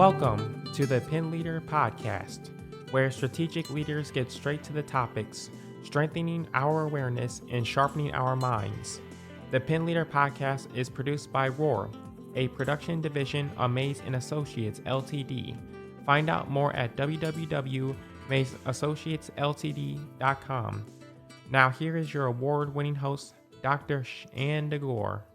Welcome to the Pen Leader Podcast, where strategic leaders get straight to the topics, strengthening our awareness and sharpening our minds. The Pen Leader Podcast is produced by Roar, a production division of Mays & Associates Ltd. Find out more at www.maysassociatesltd.com. Now here is your award-winning host, Dr. Shanda Gore.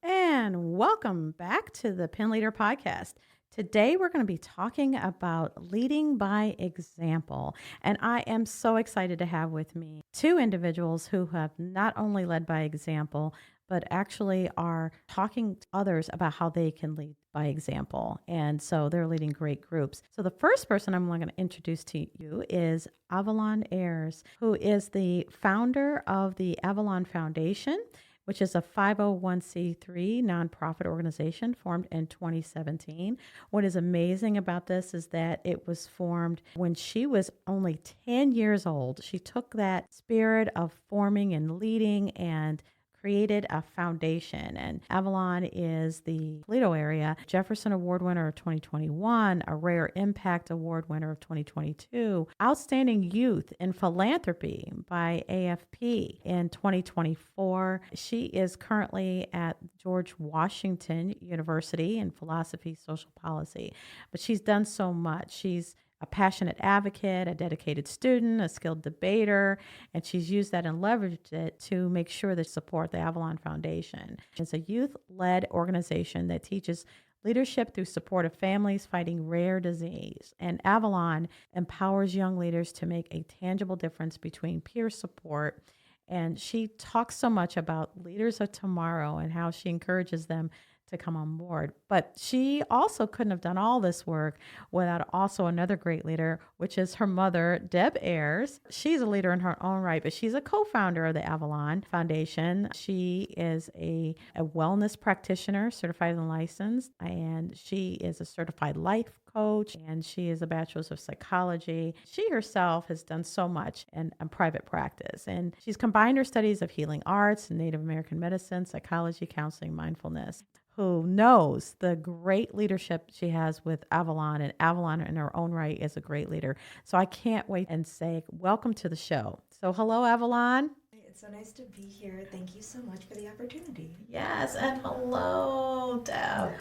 And welcome back to the Pen Leader Podcast. Today we're going to be talking about leading by example. And I am so excited to have with me two individuals who have not only led by example, but actually are talking to others about how they can lead by example. And so they're leading great groups. So the first person I'm going to introduce to you is Avalon Ayers, who is the founder of the Avalon Foundation, which is a 501c3 nonprofit organization formed in 2017. What is amazing about this is that it was formed when she was only 10 years old. She took that spirit of forming and leading and created a foundation. And Avalon is the Toledo area Jefferson Award winner of 2021, a Rare Impact Award winner of 2022, Outstanding Youth in Philanthropy by AFP in 2024. She is currently at George Washington University in philosophy, social policy, but she's done so much. She's a passionate advocate, a dedicated student, a skilled debater, and she's used that and leveraged it to make sure to support the Avalon Foundation. It's a youth-led organization that teaches leadership through support of families fighting rare disease. And Avalon empowers young leaders to make a tangible difference between peer support. And she talks so much about leaders of tomorrow and how she encourages them to come on board. But she also couldn't have done all this work without also another great leader, which is her mother, Deb Ayers. She's a leader in her own right, but she's a co-founder of the Avalon Foundation. She is a wellness practitioner, certified and licensed, and she is a certified life coach, and she is a bachelor's of psychology. She herself has done so much in private practice, and she's combined her studies of healing arts, Native American medicine, psychology, counseling, mindfulness. Who knows the great leadership she has with Avalon, and Avalon in her own right is a great leader. So I can't wait and say welcome to the show. So hello, Avalon. It's so nice to be here. Thank you so much for the opportunity. Yes, and hello, Deb.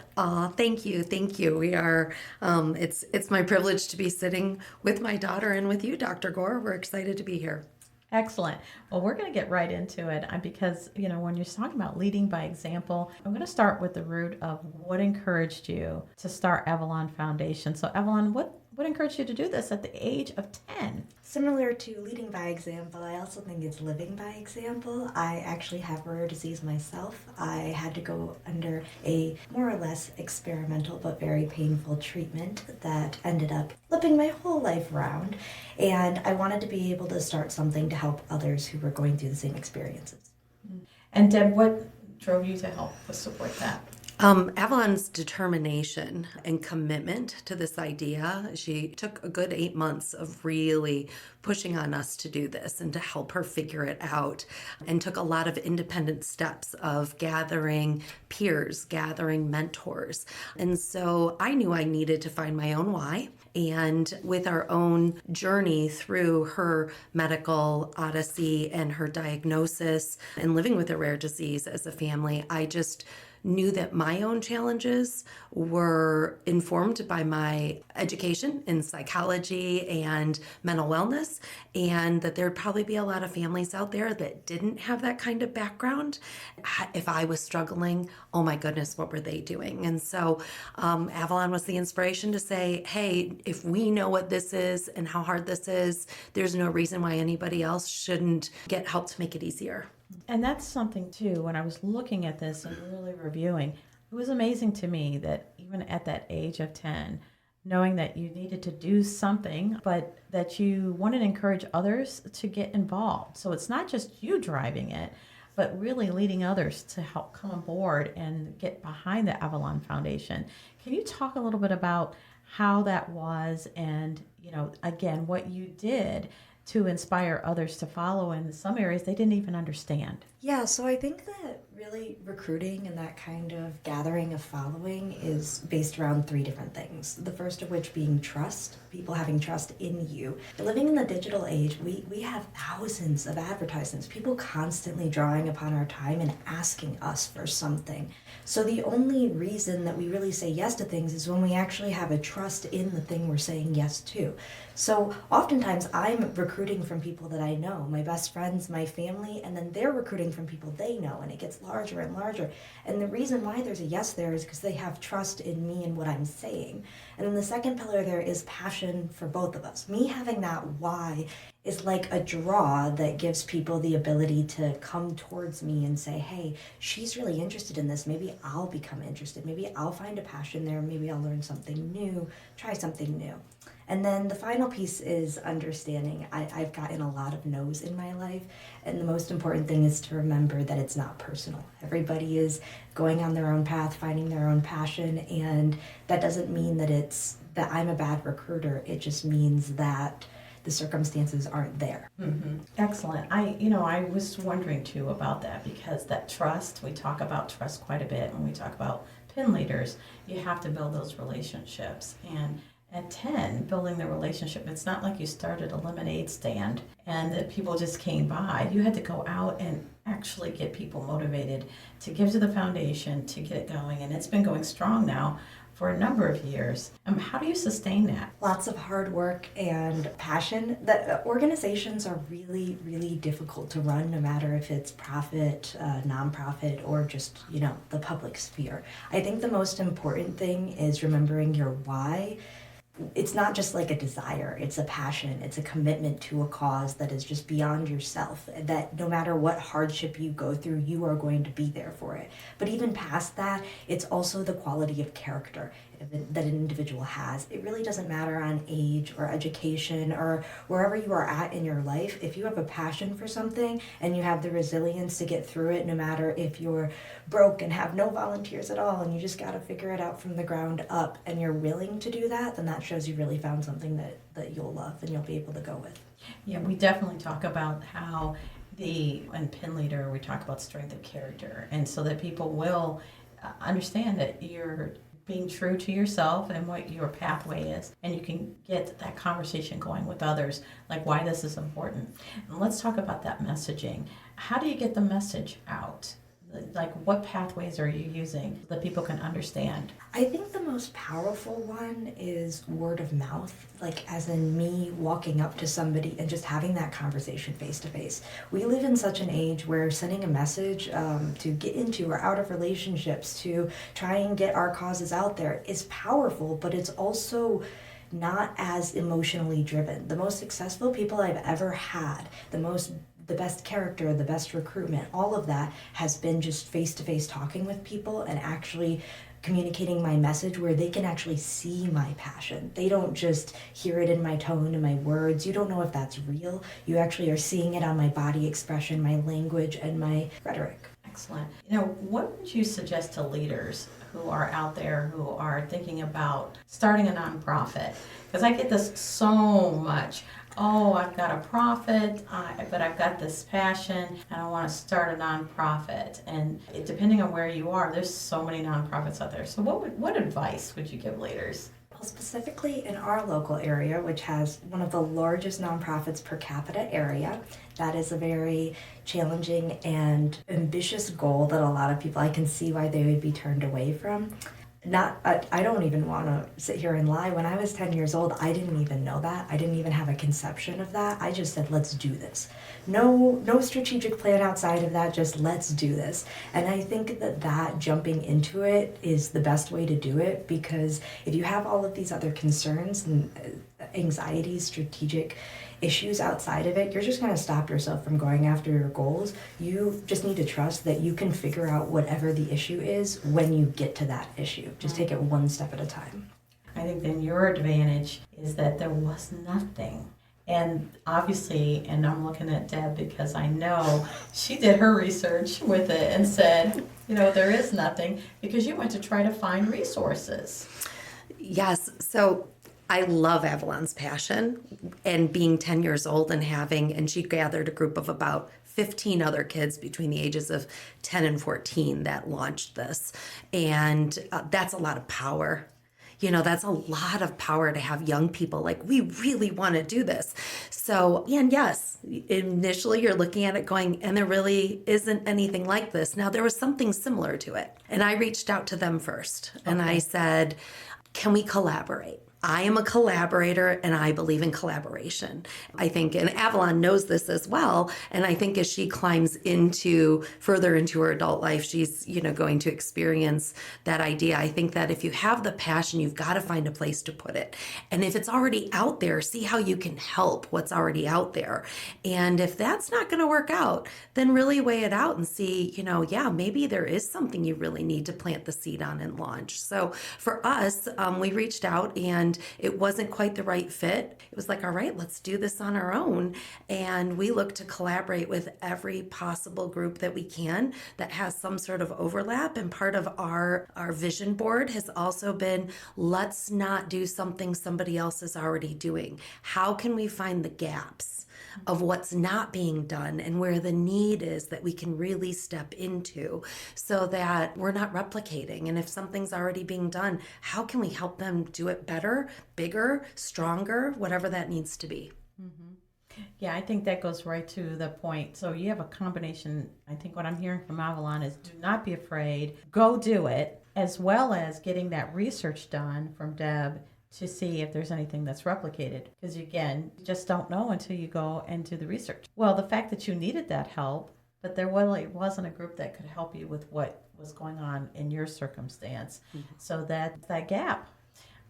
Thank you. We are, it's my privilege to be sitting with my daughter and with you, Dr. Gore. We're excited to be here. Excellent. Well, we're going to get right into it because, when you're talking about leading by example, I'm going to start with the root of what encouraged you to start Avalon Foundation. So, Avalon, what encouraged you to do this at the age of 10? Similar to leading by example, I also think it's living by example. I actually have rare disease myself. I had to go under a more or less experimental but very painful treatment that ended up flipping my whole life around. And I wanted to be able to start something to help others who were going through the same experiences. And Deb, what drove you to help support that? Avalon's determination and commitment to this idea, she took a good 8 months of really pushing on us to do this and to help her figure it out, and took a lot of independent steps of gathering peers, gathering mentors. And so I knew I needed to find my own why. And with our own journey through her medical odyssey and her diagnosis and living with a rare disease as a family, I just knew that my own challenges were informed by my education in psychology and mental wellness, and that there'd probably be a lot of families out there that didn't have that kind of background. If I was struggling, oh my goodness, what were they doing? And so Avalon was the inspiration to say, hey, if we know what this is and how hard this is, there's no reason why anybody else shouldn't get help to make it easier. And that's something, too, when I was looking at this and really reviewing, it was amazing to me that even at that age of 10, knowing that you needed to do something, but that you wanted to encourage others to get involved. So it's not just you driving it, but really leading others to help come aboard and get behind the Avalon Foundation. Can you talk a little bit about how that was and, again, what you did to inspire others to follow in some areas they didn't even understand? Yeah, so I think that really recruiting and that kind of gathering of following is based around three different things. The first of which being trust, people having trust in you. Living in the digital age, we have thousands of advertisements, people constantly drawing upon our time and asking us for something. So the only reason that we really say yes to things is when we actually have a trust in the thing we're saying yes to. So oftentimes I'm recruiting from people that I know, my best friends, my family, and then they're recruiting from people they know, and it gets larger and larger. And the reason why there's a yes there is because they have trust in me and what I'm saying. And then the second pillar there is passion for both of us. Me having that why is like a draw that gives people the ability to come towards me and say, hey, she's really interested in this. Maybe I'll become interested. Maybe I'll find a passion there. Maybe I'll learn something new, try something new. And then the final piece is understanding. I've gotten a lot of no's in my life, and the most important thing is to remember that it's not personal. Everybody is going on their own path, finding their own passion, and that doesn't mean that I'm a bad recruiter. It just means that the circumstances aren't there. Mm-hmm. Excellent. I was wondering too about that, because that trust, we talk about trust quite a bit when we talk about pin leaders. You have to build those relationships, and at 10, building the relationship, it's not like you started a lemonade stand and that people just came by. You had to go out and actually get people motivated to give to the foundation, to get it going. And it's been going strong now for a number of years. How do you sustain that? Lots of hard work and passion. That organizations are really, really difficult to run, no matter if it's profit, nonprofit, or just, the public sphere. I think the most important thing is remembering your why. It's not just like a desire, it's a passion, it's a commitment to a cause that is just beyond yourself, that no matter what hardship you go through, you are going to be there for it. But even past that, it's also the quality of character that an individual has. It really doesn't matter on age or education or wherever you are at in your life. If you have a passion for something and you have the resilience to get through it, no matter if you're broke and have no volunteers at all and you just got to figure it out from the ground up, and you're willing to do that, then that shows you really found something that you'll love and you'll be able to go with. Yeah, we definitely talk about how in Pin Leader, we talk about strength of character, and so that people will understand that you're being true to yourself and what your pathway is, and you can get that conversation going with others, like why this is important. And let's talk about that messaging. How do you get the message out? Like, what pathways are you using so that people can understand? I think the most powerful one is word of mouth, like as in me walking up to somebody and just having that conversation face to face. We live in such an age where sending a message to get into or out of relationships, to try and get our causes out there, is powerful, but it's also not as emotionally driven. The most successful people I've ever had, the best character, the best recruitment, all of that has been just face-to-face talking with people and actually communicating my message where they can actually see my passion. They don't just hear it in my tone and my words. You don't know if that's real. You actually are seeing it on my body expression, my language, and my rhetoric. Excellent. What would you suggest to leaders who are out there who are thinking about starting a nonprofit? Because I get this so much. Oh, I've got a profit, but I've got this passion, and I want to start a nonprofit. And depending on where you are, there's so many nonprofits out there. So what advice would you give leaders? Well, specifically in our local area, which has one of the largest nonprofits per capita area, that is a very challenging and ambitious goal that a lot of people, I can see why they would be turned away from. I don't even want to sit here and lie. When I was 10 years old, I didn't even know that. I didn't even have a conception of that. I just said, let's do this. No strategic plan outside of that, just let's do this. And I think that jumping into it is the best way to do it, because if you have all of these other concerns and anxieties, strategic issues outside of it, you're just going to stop yourself from going after your goals. You just need to trust that you can figure out whatever the issue is when you get to that issue. Just take it one step at a time. I think then your advantage is that there was nothing. And obviously, and I'm looking at Deb because I know she did her research with it and said, there is nothing, because you went to try to find resources. Yes. So I love Avalon's passion, and being 10 years old and she gathered a group of about 15 other kids between the ages of 10 and 14 that launched this. And that's a lot of power. That's a lot of power to have young people like, we really want to do this. So, and yes, initially you're looking at it going, and there really isn't anything like this. Now, there was something similar to it. And I reached out to them first. And I said, can we collaborate? I am a collaborator and I believe in collaboration. I think, and Avalon knows this as well. And I think as she climbs further into her adult life, she's, going to experience that idea. I think that if you have the passion, you've got to find a place to put it. And if it's already out there, see how you can help what's already out there. And if that's not going to work out, then really weigh it out and see, maybe there is something you really need to plant the seed on and launch. So for us, we reached out and it wasn't quite the right fit. It was like, all right, let's do this on our own. And we look to collaborate with every possible group that we can that has some sort of overlap. And part of our vision board has also been, let's not do something somebody else is already doing. How can we find the gaps of what's not being done and where the need is that we can really step into so that we're not replicating? And if something's already being done, how can we help them do it better, bigger, stronger, whatever that needs to be? Mm-hmm. Yeah, I think that goes right to the point. So you have a combination. I think what I'm hearing from Avalon is do not be afraid, go do it, as well as getting that research done from Deb to see if there's anything that's replicated. Because again, you just don't know until you go and do the research. Well, the fact that you needed that help, but there really wasn't a group that could help you with what was going on in your circumstance. Mm-hmm. So that gap.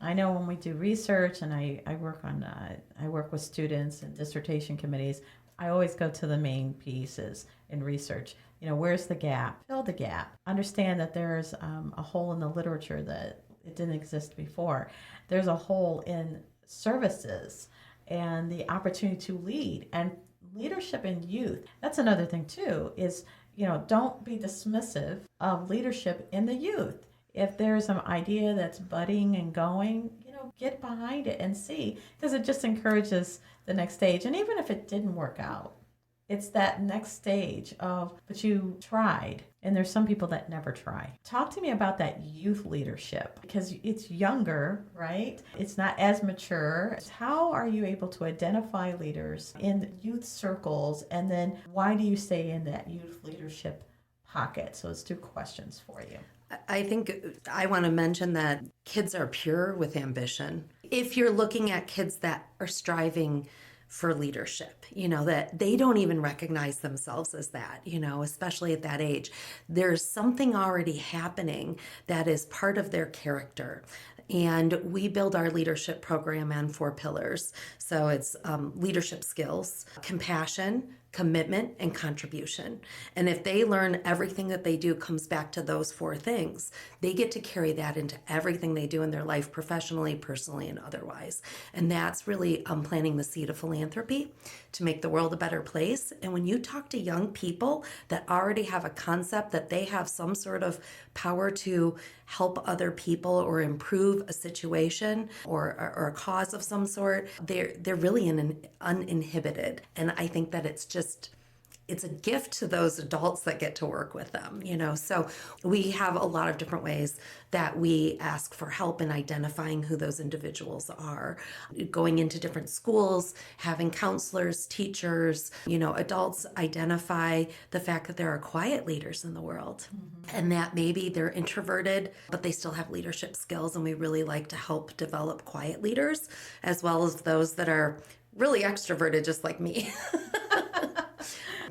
I know when we do research and I work with students and dissertation committees, I always go to the main pieces in research. Where's the gap? Fill the gap. Understand that there's a hole in the literature that it didn't exist before. There's a hole in services and the opportunity to lead and leadership in youth. That's another thing too, is, don't be dismissive of leadership in the youth. If there's some idea that's budding and going, get behind it and see, because it just encourages the next stage. And even if it didn't work out, it's that next stage but you tried. And there's some people that never try. Talk to me about that youth leadership, because it's younger, right? It's not as mature. How are you able to identify leaders in youth circles? And then why do you stay in that youth leadership pocket? So it's two questions for you. I think I want to mention that kids are pure with ambition. If you're looking at kids that are striving for leadership, that they don't even recognize themselves as that, especially at that age. There's something already happening that is part of their character. And we build our leadership program on 4 pillars. So it's leadership skills, compassion, commitment, and contribution. And if they learn everything that they do comes back to those 4 things, they get to carry that into everything they do in their life, professionally, personally, and otherwise. And that's really planting the seed of philanthropy to make the world a better place. And when you talk to young people that already have a concept that they have some sort of power to help other people or improve a situation or a cause of some sort, they're really uninhibited. And I think that it's a gift to those adults that get to work with them, So we have a lot of different ways that we ask for help in identifying who those individuals are, going into different schools, having counselors, teachers, adults identify the fact that there are quiet leaders in the world, and that maybe they're introverted, but they still have leadership skills. And we really like to help develop quiet leaders as well as those that are really extroverted, just like me.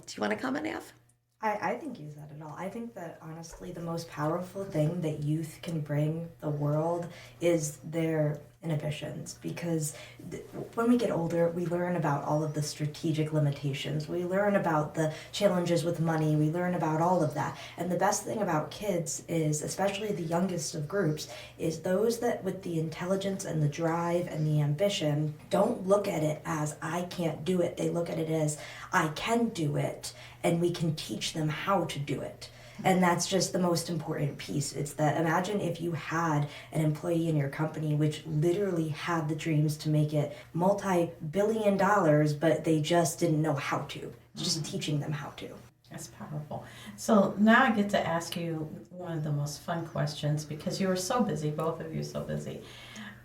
Do you want to comment, Av? I think you said it all. I think that honestly the most powerful thing that youth can bring the world is their inhibitions, because when we get older, we learn about all of the strategic limitations. We learn about the challenges with money. We learn about all of that. And the best thing about kids is, especially the youngest of groups, is those that with the intelligence and the drive and the ambition don't look at it as I can't do it. They look at it as I can do it, and we can teach them how to do it. And that's just the most important piece. It's that, imagine if you had an employee in your company which literally had the dreams to make it multi-billion dollars, but they just didn't know how to. just teaching them how to. That's powerful. So now I get to ask you one of the most fun questions because you are so busy, both of you are so busy.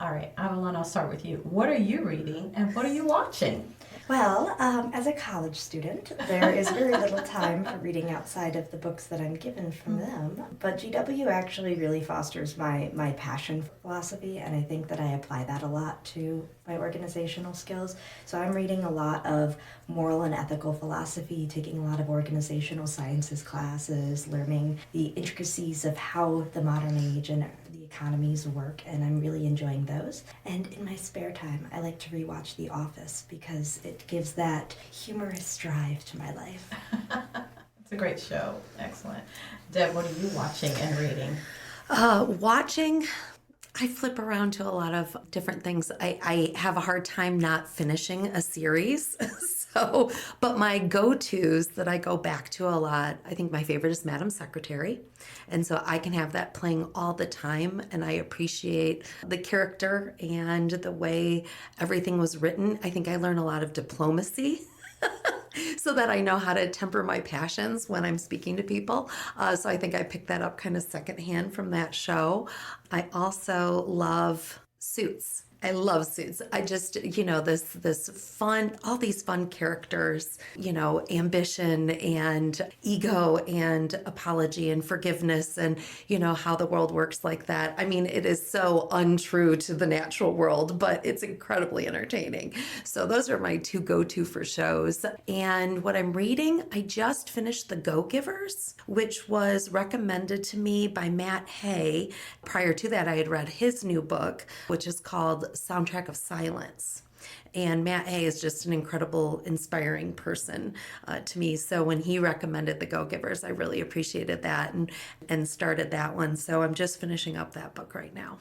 All right, Avalon, I'll start with you. What are you reading and what are you watching? Well, as a college student, there is very little time for reading outside of the books that I'm given from them. But GW actually really fosters my passion for philosophy, and I think that I apply that a lot to my organizational skills. So I'm reading a lot of moral and ethical philosophy, taking a lot of organizational sciences classes, learning the intricacies of how the modern age and the economies work, and I'm really enjoying those. And in my spare time, I like to rewatch The Office because it gives that humorous drive to my life. It's a great show. Excellent. Deb, what are you watching and reading? Watching, I flip around to a lot of different things. I have a hard time not finishing a series. But my go-tos that I go back to a lot, I think my favorite is Madam Secretary. And so I can have that playing all the time, and I appreciate the character and the way everything was written. I think I learn a lot of diplomacy so that I know how to temper my passions when I'm speaking to people. So I think I picked that up kind of secondhand from that show. I also love Suits. I love Suits. I just, this fun, all these fun characters, ambition and ego and apology and forgiveness and, how the world works like that. I mean, it is so untrue to the natural world, but it's incredibly entertaining. So those are my two go-to for shows. And what I'm reading, I just finished The Go-Givers, which was recommended to me by Matt Hay. Prior to that, I had read his new book, which is called Soundtrack of Silence. And Matt Hay is just an incredible, inspiring person to me. So when he recommended The Go-Givers, I really appreciated that and started that one. So I'm just finishing up that book right now.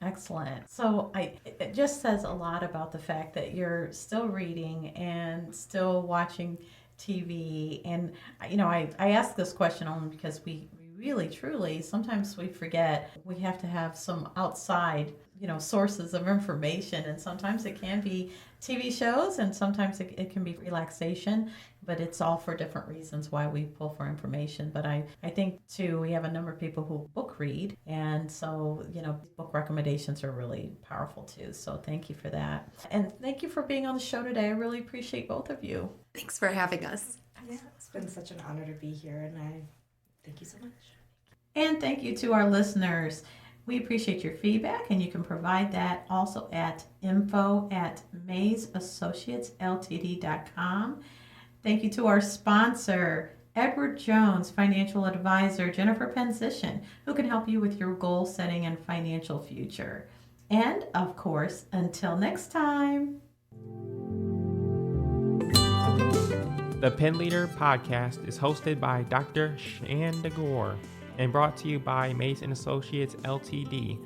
Excellent. So it just says a lot about the fact that you're still reading and still watching TV. And, I ask this question only because we really, truly, sometimes we forget we have to have some outside, sources of information. And sometimes it can be TV shows and sometimes it can be relaxation, but it's all for different reasons why we pull for information. But I think, too, we have a number of people who book read. And so, book recommendations are really powerful, too. So thank you for that. And thank you for being on the show today. I really appreciate both of you. Thanks for having us. Yeah, it's been such an honor to be here, and I thank you so much. And thank you to our listeners. We appreciate your feedback, and you can provide that also at info@mazeassociatesltd.com. Thank you to our sponsor, Edward Jones, financial advisor, Jennifer Penzischen, who can help you with your goal setting and financial future. And, of course, until next time. The Pen Leader podcast is hosted by Dr. Shanda Gore and brought to you by Maze & Associates Ltd,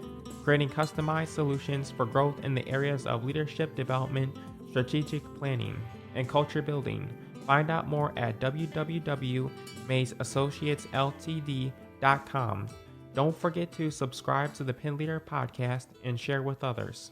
creating customized solutions for growth in the areas of leadership development, strategic planning, and culture building. Find out more at www.mazeassociatesltd.com. Don't forget to subscribe to the Pen Leader podcast and share with others.